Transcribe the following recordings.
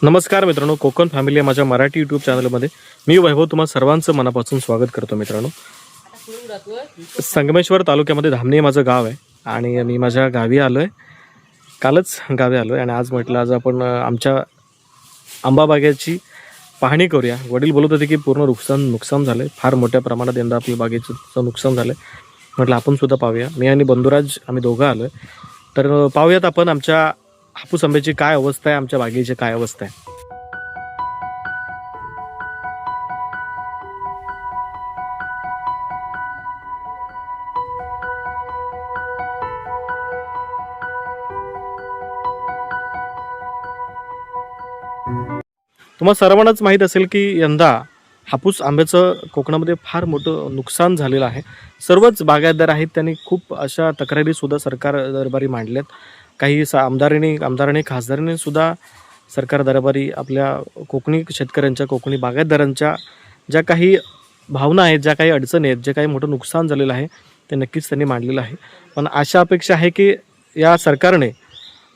नमस्कार मित्रांनो, कोकण फॅमिली या माझ्या मराठी यूट्यूब चॅनलमध्ये मी वैभव तुम्हा सर्वांचं मनापासून स्वागत करतो. मित्रांनो, संगमेश्वर तालुक्यामध्ये धामणी हे माझं गाव आहे आणि मी माझ्या गावी आलो आहे. कालच गावी आलो आहे आणि आज म्हटलं आज आपण आमच्या आंबाबागेची पाहणी करूया. वडील बोलत होते की पूर्ण नुकसान झालं आहे, फार मोठ्या प्रमाणात यंदा आपल्या बागेचं नुकसान झालं आहे. म्हटलं आपण सुद्धा पाहूया. मी आणि बंधुराज आम्ही दोघं आलो आहे, तर पाहूयात आपण आमच्या हापूस आंब्याची काय अवस्था आहे, आमच्या बागेची काय अवस्था आहे. तुम्हाला सर्वांनाच माहीत असेल की यंदा हापूस आंब्याचं कोकणामध्ये फार मोठं नुकसान झालेलं आहे. सर्वच बागायतदार आहेत, त्यांनी खूप अशा तक्रारीसुद्धा सरकार दरबारी मांडल्यात. काही आमदारांनी खासदारांनी सुद्धा सरकार दरबारी आपल्या कोकणी शेतकऱ्यांच्या, कोकणी बागायतदारांच्या ज्या काही भावना आहेत, ज्या काही अडचणी आहेत, जे काही मोठं नुकसान झालेलं आहे ते नक्कीच त्यांनी मांडलेलं आहे. पण अशा अपेक्षा आहे की या सरकारने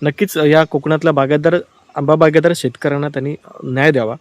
नक्कीच या कोकणातल्या आंबा बागायतदार शेतकऱ्यांना त्यांनी न्याय द्यावा.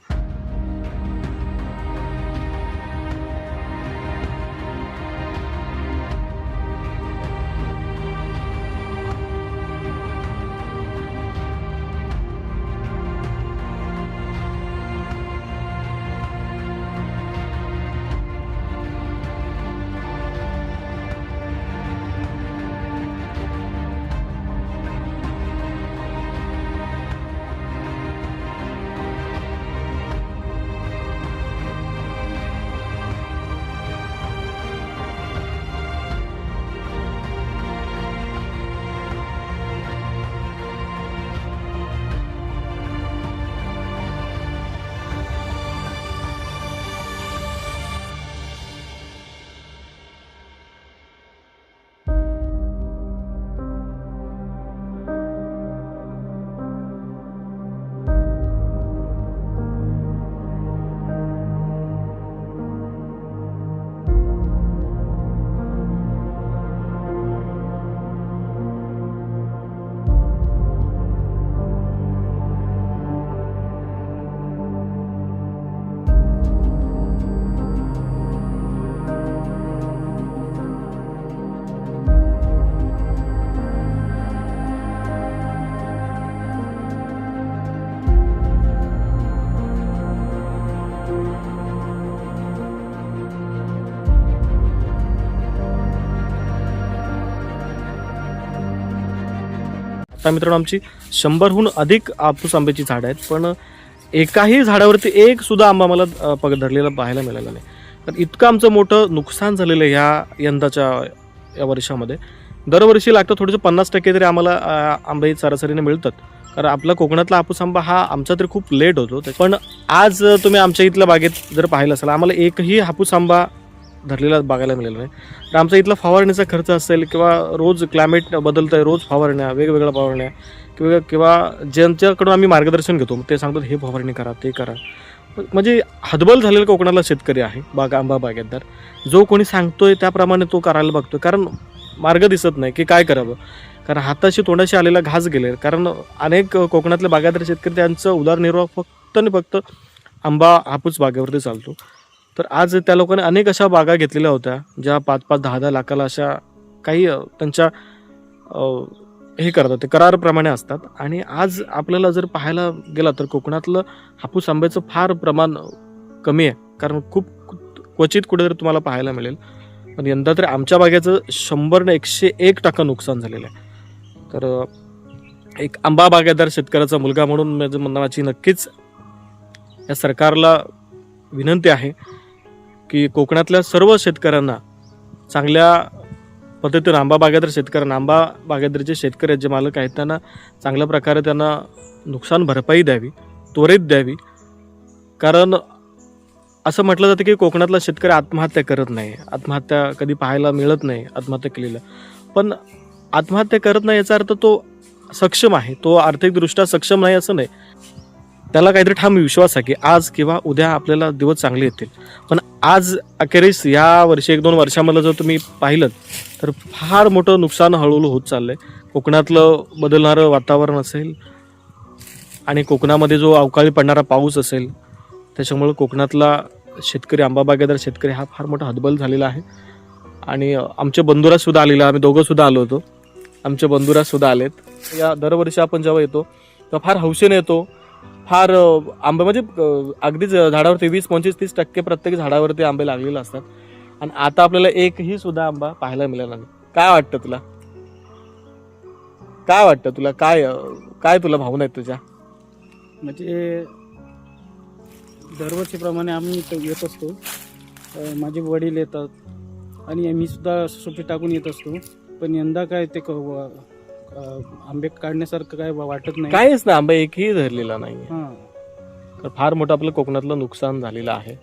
आता मित्रांनो, आमची 100हून अधिक हापूस आंब्याची झाडं आहेत, पण एकाही झाडावरती एक सुद्धा आंबा मला धरलेला पाहायला मिळाला नाही. तर इतकं आमचं मोठं नुकसान झालेलं आहे यंदाच्या या वर्षामध्ये. दरवर्षी लागतं थोडंसं 50% तरी आम्हाला आंबे सरासरीने मिळतात, कारण आपला कोकणातला हापूस आंबा हा आमचा तरी खूप लेट होतो. पण आज तुम्ही आमच्या इथल्या बागेत जर पाहिलं असेल, आम्हाला एकही हापूस आंबा धरलेला बघायला मिळाला नाही. तर आमचा इथला फवारणीचा खर्च असेल किंवा रोज क्लायमेट बदलतं आहे, रोज फवारण्या, वेगवेगळ्या फवारण्या किंवा ज्यांच्याकडून आम्ही मार्गदर्शन घेतो ते सांगतात हे फवारणी करा, ते करा. म्हणजे हतबल झालेला कोकणातला शेतकरी आहे आंबा बागायतदार. जो कोणी सांगतोय त्याप्रमाणे तो करायला बघतोय, कारण मार्ग दिसत नाही की काय करावं. कारण हाताशी तोंडाशी आलेला घास गेले. कारण अनेक कोकणातले बागायतदार शेतकरी त्यांचं उदरनिर्वाह फक्त आणि फक्त आंबा हापूस बागेवरती चालतो. तर आज त्या लोकांनी अनेक अशा बागा घेतलेल्या होत्या ज्या 5-5, 10-10 लाखाला अशा काही त्यांच्या हे करतात, ते करारप्रमाणे असतात. आणि आज आपल्याला जर पाहायला गेला तर कोकणातलं हापूस आंब्याचं फार प्रमाण कमी आहे, कारण खूप क्वचित कुठेतरी तुम्हाला पाहायला मिळेल. पण यंदा तरी आमच्या बागेचं 100% नुकसान झालेलं आहे. तर एक आंबा बागायतदार शेतकऱ्याचा मुलगा म्हणून माझी नक्कीच या सरकारला विनंती आहे की कोकणातल्या सर्व शेतकऱ्यांना चांगल्या पद्धतीने आंबा बागायतदारचे शेतकरी जे मालक आहेत त्यांना चांगल्या प्रकारे त्यांना नुकसान भरपाई द्यावी, त्वरित द्यावी. कारण असं म्हटलं जातं की कोकणातला शेतकरी आत्महत्या करत नाही, आत्महत्या कधी पाहायला मिळत नाही आत्महत्या केलेल्या. पण आत्महत्या करत नाही याचा अर्थ तो सक्षम आहे, तो आर्थिकदृष्ट्या सक्षम नाही असं नाही. त्याला काहीतरी ठाम विश्वास आहे की आज किंवा उद्या आपल्याला दिवस चांगले येतील. पण आज अखेरीस या वर्षी 1-2 वर्षामध्ये जर तुम्ही पाहिलं तर फार मोठं नुकसान हळूहळू होत चाललंय. कोकणातलं बदलणारं वातावरण असेल, आणि कोकणामध्ये जो अवकाळी पडणारा पाऊस असेल त्याच्यामुळे कोकणातला शेतकरी, आंबा बागायतदार शेतकरी हा फार मोठा हतबल झालेला आहे. आणि आमचे बंधुराज सुद्धा आलेला, आम्ही दोघं सुद्धा आलो होतो, आमचे बंधुराज सुद्धा आलेत. या दरवर्षी आपण जेव्हा येतो तेव्हा फार हौसेने येतो. फार आंबे म्हणजे अगदीच झाडावरती 20-25-30% प्रत्येक झाडावरती आंबे लागलेले असतात. आणि आता आपल्याला एकही सुद्धा आंबा पाहायला मिळाला नाही. काय वाटतं तुला? काय वाटतं तुला? काय तुला भावना आहेत तुझ्या? म्हणजे दरवर्षीप्रमाणे आम्ही इथं येत असतो. माझे वडील येतात आणि मी सुद्धा सुट्टी टाकून येत असतो. पण यंदा काय ते आंबे काढण्यासारखं काय वाटत नाही. काहीच ना, आंबा एकही धरलेला नाही. हां, तर फार मोठं आपलं कोकणातलं नुकसान झालेलं आहे.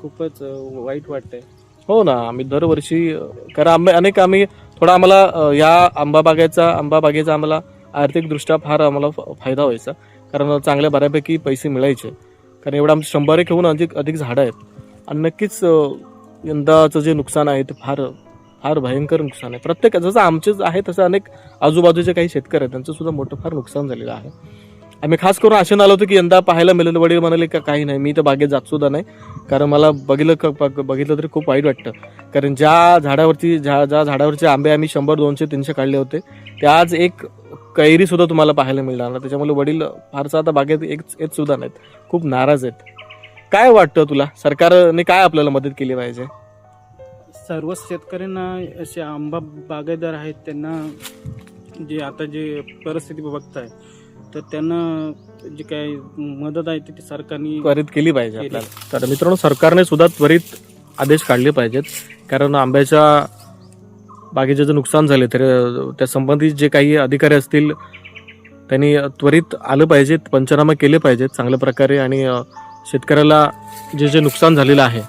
खूपच वाईट वाटतंय. हो ना, आम्ही दरवर्षी कारण आम्ही थोडा आम्हाला या आंबा बागेचा आम्हाला आर्थिकदृष्ट्या फार आम्हाला फायदा व्हायचा. कारण चांगल्या बऱ्यापैकी पैसे मिळायचे. कारण एवढं आमचं 100 एक होऊन अधिक झाडं आहेत. आणि नक्कीच यंदाचं जे नुकसान आहे ते फार फार भयंकर नुकसान आहे. प्रत्येक जसं आमचेच आहे तसं अनेक आजूबाजूचे काही शेतकरी आहेत त्यांचं सुद्धा मोठं फार नुकसान झालेलं आहे. आम्ही खास करून आशेनं आलो होतो की यंदा पाहायला मिळेल. वडील म्हणाले का काही नाही, मी तर बागेत जात सुद्धा नाही. कारण मला बघितलं तरी खूप वाईट वाटतं. कारण ज्या झाडावरचे आंबे आम्ही 100, 200, 300 काढले होते ते आज एक कैरी सुद्धा तुम्हाला पाहायला मिळणार ना. त्याच्यामुळे वडील फारसा आता बागेत येत सुद्धा नाहीत, खूप नाराज आहेत. काय वाटतं तुला, सरकारने काय आपल्याला मदत केली पाहिजे? सर्व शेतकऱ्यांना असे आंबा बागायतदार आहेत त्यांना जे परिस्थिती बघताय तर त्यांना जी काय मदत आहे ती सरकारने त्वरित केली पाहिजे आपल्याला. तर मित्रांनो, सरकारने सुद्धा त्वरित आदेश काढले पाहिजेत. कारण आंब्याच्या बागेचे जे नुकसान झाले तर त्या संबंधित जे काही अधिकारी असतील त्यांनी त्वरित आलं पाहिजे, पंचनामे केले पाहिजेत चांगल्या प्रकारे. आणि शेतकऱ्याला जे नुकसान झालेलं आहे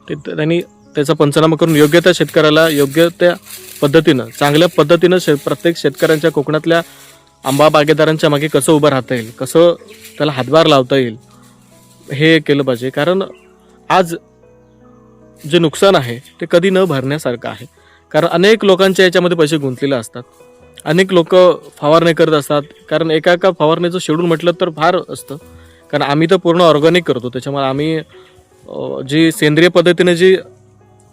ते त्यांनी त्याचा पंचनामा करून योग्य त्या शेतकऱ्याला योग्य त्या पद्धतीनं, चांगल्या पद्धतीनं प्रत्येक शेतकऱ्यांच्या, कोकणातल्या आंबा बागेदारांच्या मागे कसं उभं राहता येईल, कसं त्याला हातभार लावता येईल हे केलं पाहिजे. कारण आज जे नुकसान आहे ते कधी न भरण्यासारखं आहे. कारण अनेक लोकांच्या याच्यामध्ये पैसे गुंतलेले असतात, अनेक लोक फवारणी करत असतात. कारण एका फवारणीचं शेड्यूल म्हटलं तर फार असतं. कारण आम्ही तर पूर्ण ऑर्गॅनिक करतो, त्याच्यामुळे आम्ही जी सेंद्रिय पद्धतीने जी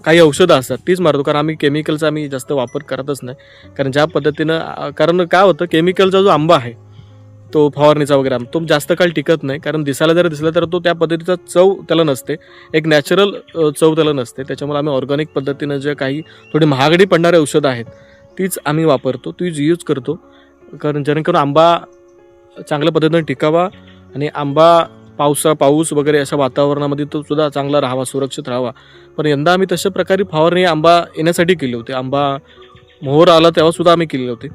काही औषधं असतात तीच मारतो. कारण आम्ही केमिकलचा जास्त वापर करतच नाही. कारण ज्या पद्धतीनं, कारण काय होतं, केमिकलचा जो आंबा आहे तो फवारणीचा वगैरे तो जास्त काळ टिकत नाही. कारण दिसायला जर दिसला तर तो त्या पद्धतीचा चव त्याला नसते, एक नॅचरल चव त्याला नसते. त्याच्यामुळे आम्ही ऑर्गॅनिक पद्धतीनं जे काही थोडी महागडी पडणारी औषधं आहेत तीच आम्ही वापरतो, तीच यूज करतो. कारण जेणेकरून आंबा चांगल्या पद्धतीनं टिकावा आणि आंबा पाऊस वगैरे अशा वातावरणामध्ये तो सुद्धा चांगला राहावा, सुरक्षित राहावा. पण यंदा आम्ही तशा प्रकारे फवारणी आंबा येण्यासाठी केली होती. आंबा मोहर आला तेव्हा सुद्धा आम्ही केले होते.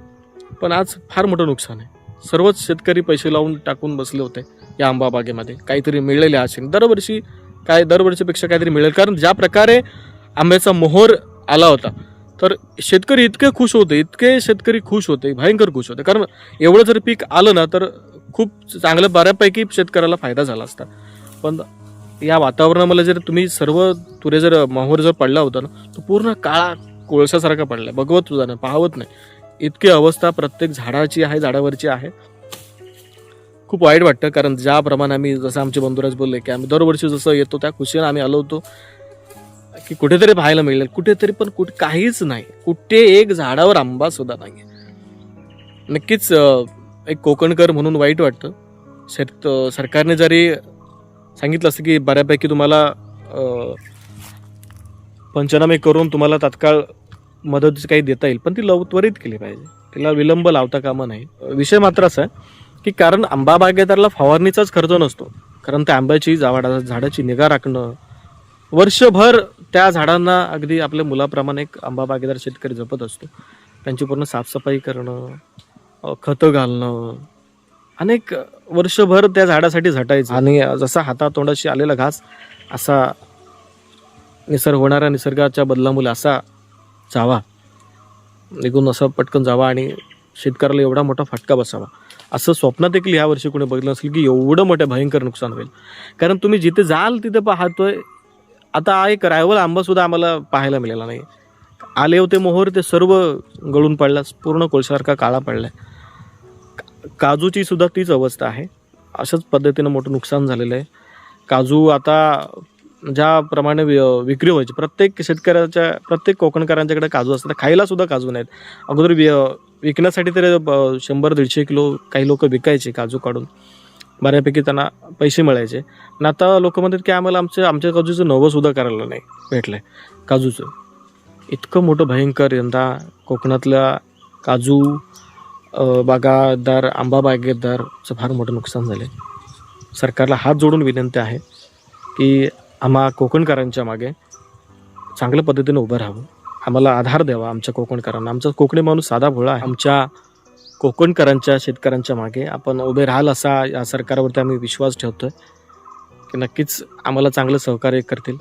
पण आज फार मोठं नुकसान आहे. सर्वच शेतकरी पैसे लावून टाकून बसले होते या आंबा बागेमध्ये. काहीतरी मिळलेले आशेने दरवर्षीपेक्षा काहीतरी मिळेल. कारण ज्या प्रकारे आंब्याचा मोहर आला होता तर शेतकरी इतके खुश होते, भयंकर खुश होते. कारण एवढं जर पीक आलं ना तर खूप चांगलं बऱ्यापैकी शेतकऱ्याला फायदा झाला असता. पण या वातावरणामध्ये जर तुम्ही सर्व तुरे जर मोहर जर पडला होता ना तो पूर्ण काळा कोळशासारखा पडलाय, बघवत सुद्धा नाही, पाहवत नाही. इतकी अवस्था प्रत्येक झाडावरची आहे. खूप वाईट वाटतं. कारण ज्याप्रमाणे आम्ही, जसं आमचे बंधुराज बोलले की आम्ही दरवर्षी जसं येतो त्या खुशीने आम्ही आलो होतो की कुठेतरी पाहायला मिळेल, कुठेतरी, पण काहीच नाही. कुठे एक झाडावर आंबा सुद्धा नाही. नक्कीच एक कोकणकर म्हणून वाईट वाटतं. सरकारने जरी सांगितलं असतं की बऱ्यापैकी तुम्हाला पंचनामे करून तुम्हाला तात्काळ मदत काही देता येईल, पण ती त्वरित केली पाहिजे, तिला विलंब लावता कामा नाही. विषय मात्र असा आहे की कारण आंबा बागेदाराला फवारणीचाच खर्च नसतो. कारण त्या आंब्याची झाडाची निगा राखणं, वर्षभर त्या झाडांना अगदी आपल्या मुलाप्रमाणे एक आंबा बागेदार शेतकरी जपत असतो. त्यांची पूर्ण साफसफाई करणं, खतं घालणं, अनेक वर्षभर त्या झाडासाठी झटायचं. आणि जसा हातातोंडाशी आलेला घास असा होणाऱ्या निसर्गाच्या बदलामुळे असा जावा, निघून असा पटकन जावा आणि शेतकऱ्याला एवढा मोठा फटका बसावा, असं स्वप्नात देखील ह्या वर्षी कोणी बघितलं असेल की एवढं मोठं भयंकर नुकसान होईल. कारण तुम्ही जिथे जाल तिथे पाहतोय, आता एक रायवल आंबा सुद्धा आम्हाला पाहायला मिळाला नाही. आले होते मोहर, ते सर्व गळून पडला, पूर्ण कोळशासारखा काळा पडलाय. काजूची सुद्धा तीच अवस्था आहे. अशाच पद्धतीनं मोठं नुकसान झालेलं आहे. काजू आता ज्याप्रमाणे विक्री व्हायची, प्रत्येक कोकणकरांच्याकडे काजू असतात, खायला सुद्धा काजू नाहीत. अगोदर विकण्यासाठी तर 100-150 किलो काही लोक विकायचे काजू काढून, बऱ्यापैकी त्यांना पैसे मिळायचे. पण आता लोक म्हणतात की आम्हाला आमच्या काजूचं नवं सुद्धा करायला नाही भेटलंय काजूचं. इतकं मोठं भयंकर यंदा कोकणातल्या काजू बागायतदार, आंबा बागायतदारचं फार मोठं नुकसान झालं आहे. सरकारला हात जोडून विनंती आहे की आम्हा कोकणकरांच्या मागे चांगल्या पद्धतीने उभं राहावं, आम्हाला आधार द्यावा आमच्या कोकणकरांना. आमचा कोकणी माणूस साधा भोळा आहे. आमच्या कोकणकरांच्या, शेतकऱ्यांच्या मागे आपण उभे राहाल असा या सरकारवरती आम्ही विश्वास ठेवतोय की नक्कीच आम्हाला चांगलं सहकार्य करतील.